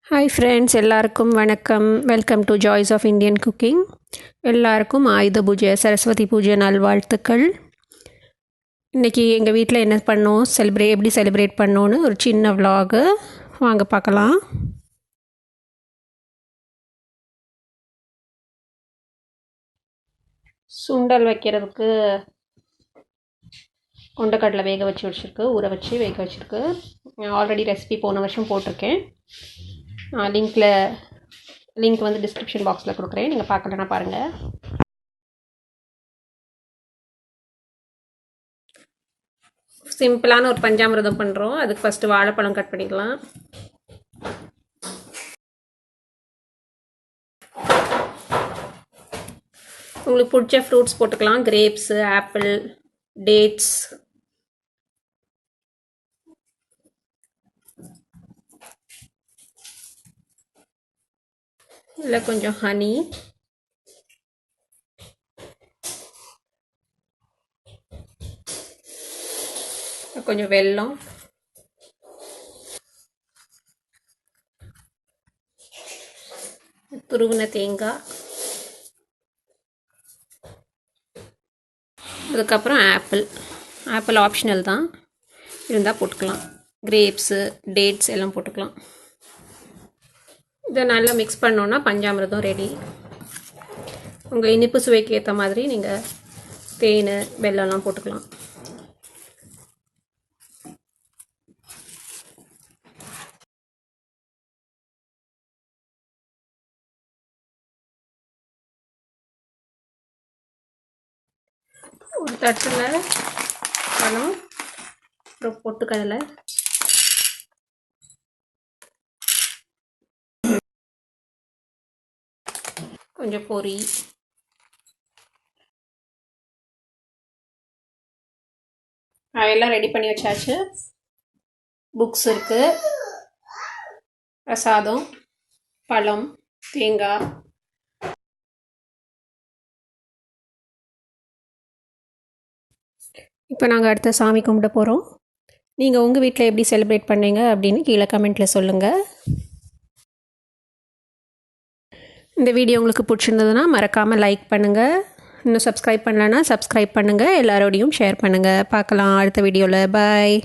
Hi friends, எல்லாருக்கும் வணக்கம். Welcome to joys of Indian cooking. எல்லாருக்கும் ஆயுத பூஜை, சரஸ்வதி பூஜை நல்வாழ்த்துக்கள். இன்றைக்கி எங்கள் வீட்டில் என்ன பண்ணோம், எப்படி செலிப்ரேட் பண்ணோன்னு ஒரு சின்ன விலாகு வாங்க பார்க்கலாம். சுண்டல் வைக்கிறதுக்கு கொண்டக்கடலை வேக வச்சுருக்கு, ஊற வச்சு வேக வச்சுருக்கு. ஆல்ரெடி ரெசிபி போன வருஷம் போட்டிருக்கேன். லிங்க் வந்து டிஸ்கிரிப்ஷன் பாக்ஸில் கொடுக்குறேன், நீங்கள் பார்க்கலன்னா பாருங்கள். சிம்பிளான ஒரு பஞ்சாமிர்தம் பண்ணுறோம். அதுக்கு ஃபஸ்ட்டு வாழைப்பழம் கட் பண்ணிக்கலாம். உங்களுக்கு பிடிச்ச ஃப்ரூட்ஸ் போட்டுக்கலாம். Grapes, apple, dates. இல்லை கொஞ்சம் ஹனி, கொஞ்சம் வெல்லம், துருவின தேங்காய், அதுக்கப்புறம் ஆப்பிள் ஆப்ஷனல் தான், இருந்தால் போட்டுக்கலாம். கிரேப்ஸு, டேட்ஸ் எல்லாம் போட்டுக்கலாம். இதை நல்லா மிக்ஸ் பண்ணோன்னா பஞ்சாமிர்தம் ரெடி. உங்கள் இனிப்பு சுவைக்கு ஏற்ற மாதிரி நீங்கள் தேன், வெல்லம்லாம் போட்டுக்கலாம். ஒரு தட்டில் பழம், அப்புறம் பொட்டுக்கடலை, கொஞ்சம் பொரி, எல்லாம் ரெடி பண்ணி வச்சாச்சு. புக்ஸ் இருக்குது, பிரசாதம், பழம், தேங்காய். இப்போ நாங்கள் அடுத்த சாமி கும்பிட போகிறோம். நீங்கள் உங்கள் வீட்டில் எப்படி செலிப்ரேட் பண்ணீங்க அப்படின்னு கீழே கமெண்ட்டில் சொல்லுங்கள். இந்த வீடியோ உங்களுக்கு பிடிச்சிருந்ததுன்னா மறக்காமல் லைக் பண்ணுங்கள். இன்னும் சப்ஸ்கிரைப் பண்ணலன்னா சப்ஸ்கிரைப் பண்ணுங்கள். எல்லாரோடையும் ஷேர் பண்ணுங்கள். பார்க்கலாம் அடுத்த வீடியோவில். பாய்.